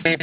Hey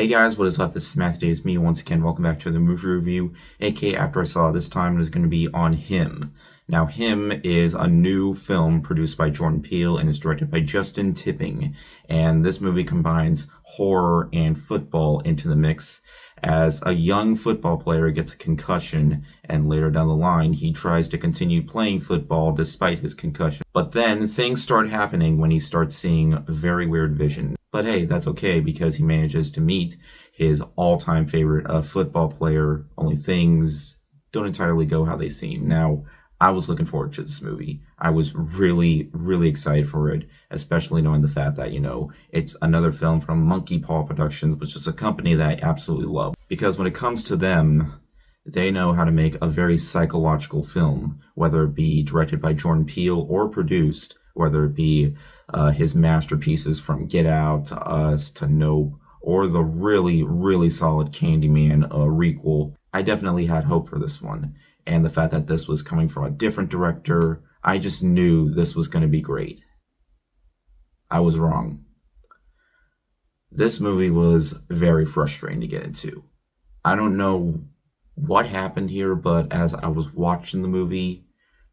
guys, what is up? This is Matthew Davis, me once again. Welcome back to the movie review, aka After I Saw. This time it is going to be on Him. Now, Him is a new film produced by Jordan Peele and is directed by Justin Tipping. And this movie combines horror and football into the mix, as a young football player gets a concussion, and later down the line, he tries to continue playing football despite his concussion. But then things start happening when he starts seeing very weird visions. But hey, that's okay, because he manages to meet his all-time favorite football player, only things don't entirely go how they seem. Now, I was looking forward to this movie. I was really, really excited for it, especially knowing the fact that, it's another film from Monkey Paw Productions, which is a company that I absolutely love. Because when it comes to them, they know how to make a very psychological film, whether it be directed by Jordan Peele or produced, whether it be his masterpieces from Get Out to Us to Nope, or the really, really solid Candyman requel. I definitely had hope for this one. And the fact that this was coming from a different director, I just knew this was going to be great. I was wrong. This movie was very frustrating to get into. I don't know what happened here, but as I was watching the movie,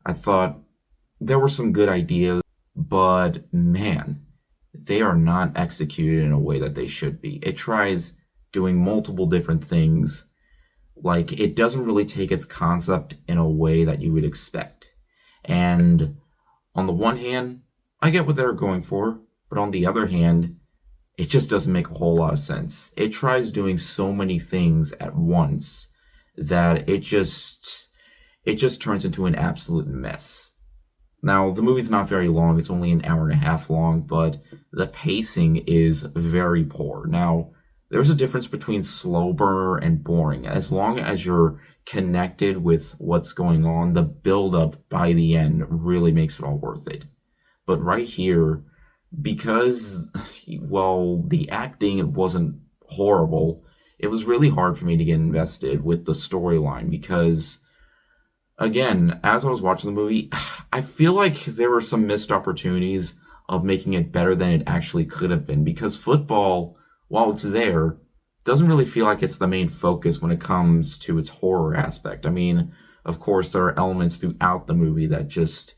I thought there were some good ideas, but man, they are not executed in a way that they should be. It tries doing multiple different things. Like, it doesn't really take its concept in a way that you would expect. And on the one hand, I get what they're going for, but on the other hand, it just doesn't make a whole lot of sense. It tries doing so many things at once that it just turns into an absolute mess. Now, the movie's not very long. It's only an hour and a half long, but the pacing is very poor. Now, there's a difference between slow burn and boring. As long as you're connected with what's going on, the build-up by the end really makes it all worth it. But right here, because, the acting wasn't horrible, it was really hard for me to get invested with the storyline because, again, as I was watching the movie, I feel like there were some missed opportunities of making it better than it actually could have been, because football, while it's there, doesn't really feel like it's the main focus when it comes to its horror aspect. I mean, of course, there are elements throughout the movie that just,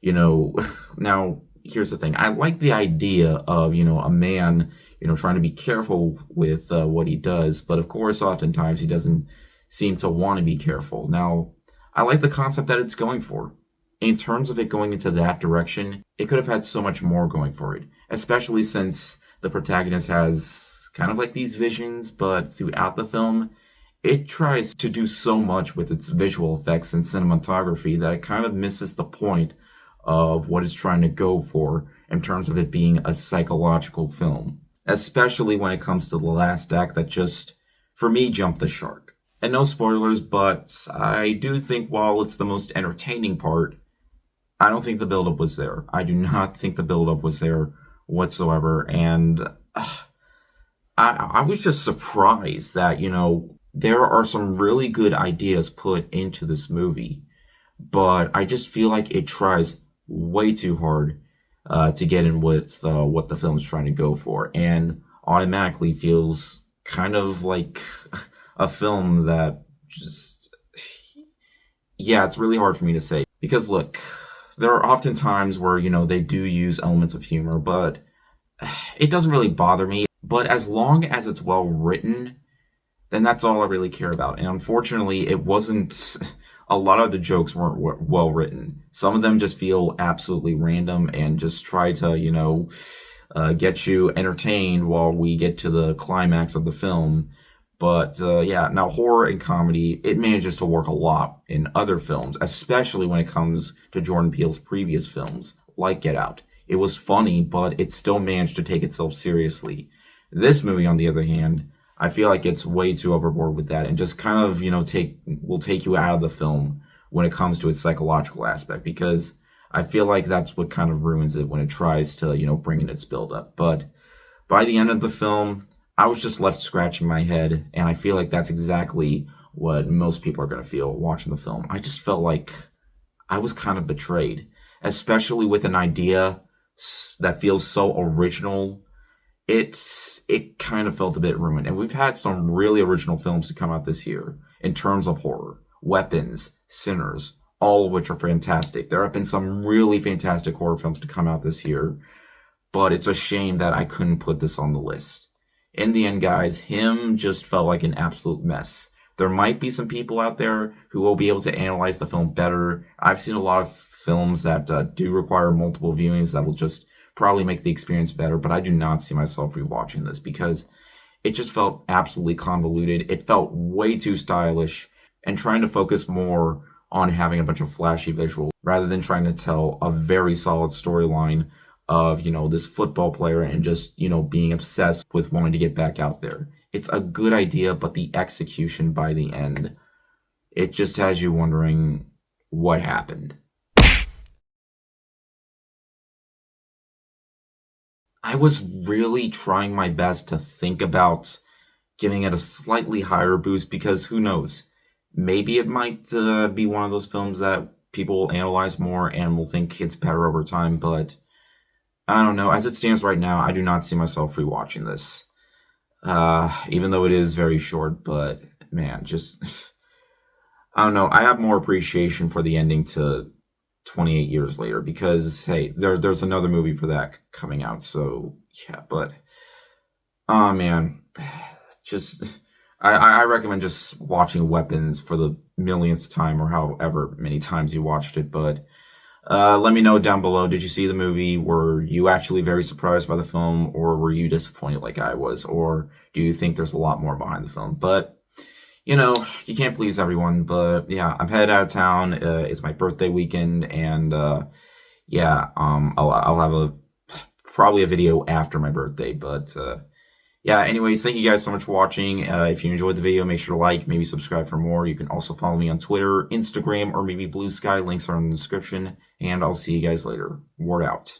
now, here's the thing. I like the idea of, a man, trying to be careful with what he does, but of course, oftentimes he doesn't seem to want to be careful. Now, I like the concept that it's going for. In terms of it going into that direction, it could have had so much more going for it, especially since the protagonist has kind of like these visions, but throughout the film, it tries to do so much with its visual effects and cinematography that it kind of misses the point of what it's trying to go for in terms of it being a psychological film, especially when it comes to the last act that just, for me, jumped the shark. And no spoilers, but I do think while it's the most entertaining part, I don't think the buildup was there. I do not think the buildup was there whatsoever. And I was just surprised that, there are some really good ideas put into this movie, but I just feel like it tries way too hard to get in with what the film is trying to go for, and automatically feels kind of like a film that just, it's really hard for me to say. Because look, there are often times where, they do use elements of humor, but it doesn't really bother me. But as long as it's well written, then that's all I really care about. And unfortunately, it wasn't, a lot of the jokes weren't well written. Some of them just feel absolutely random and just try to, get you entertained while we get to the climax of the film. But now horror and comedy, it manages to work a lot in other films, especially when it comes to Jordan Peele's previous films, like Get Out. It was funny, but it still managed to take itself seriously. This movie, on the other hand, I feel like it's way too overboard with that and just kind of, will take you out of the film when it comes to its psychological aspect, because I feel like that's what kind of ruins it when it tries to, bring in its build up. But by the end of the film, I was just left scratching my head, and I feel like that's exactly what most people are going to feel watching the film. I just felt like I was kind of betrayed. especially with an idea that feels so original. It kind of felt a bit ruined. And we've had some really original films to come out this year in terms of horror. Weapons, Sinners, all of which are fantastic. There have been some really fantastic horror films to come out this year, but it's a shame that I couldn't put this on the list. In the end, guys, Him just felt like an absolute mess. There might be some people out there who will be able to analyze the film better. I've seen a lot of films that do require multiple viewings that will just probably make the experience better, but I do not see myself rewatching this because it just felt absolutely convoluted. It felt way too stylish and trying to focus more on having a bunch of flashy visuals rather than trying to tell a very solid storyline of, this football player and just, being obsessed with wanting to get back out there. It's a good idea, but the execution by the end, it just has you wondering what happened. I was really trying my best to think about giving it a slightly higher boost because who knows? Maybe it might be one of those films that people will analyze more and will think it's better over time, but I don't know. As it stands right now, I do not see myself rewatching this. Even though it is very short, but man, just I don't know. I have more appreciation for the ending to 28 years later because hey, there's another movie for that coming out. So yeah, but oh man, just I recommend just watching Weapons for the millionth time or however many times you watched it. But let me know down below. Did you see the movie? Were you actually very surprised by the film, or were you disappointed like I was, or do you think there's a lot more behind the film? But you can't please everyone. But yeah, I'm headed out of town. It's my birthday weekend, and I'll have probably a video after my birthday. But yeah, anyways, thank you guys so much for watching. If you enjoyed the video, make sure to like, maybe subscribe for more. You can also follow me on Twitter, Instagram, or maybe Blue Sky. Links are in the description. And I'll see you guys later. Word out.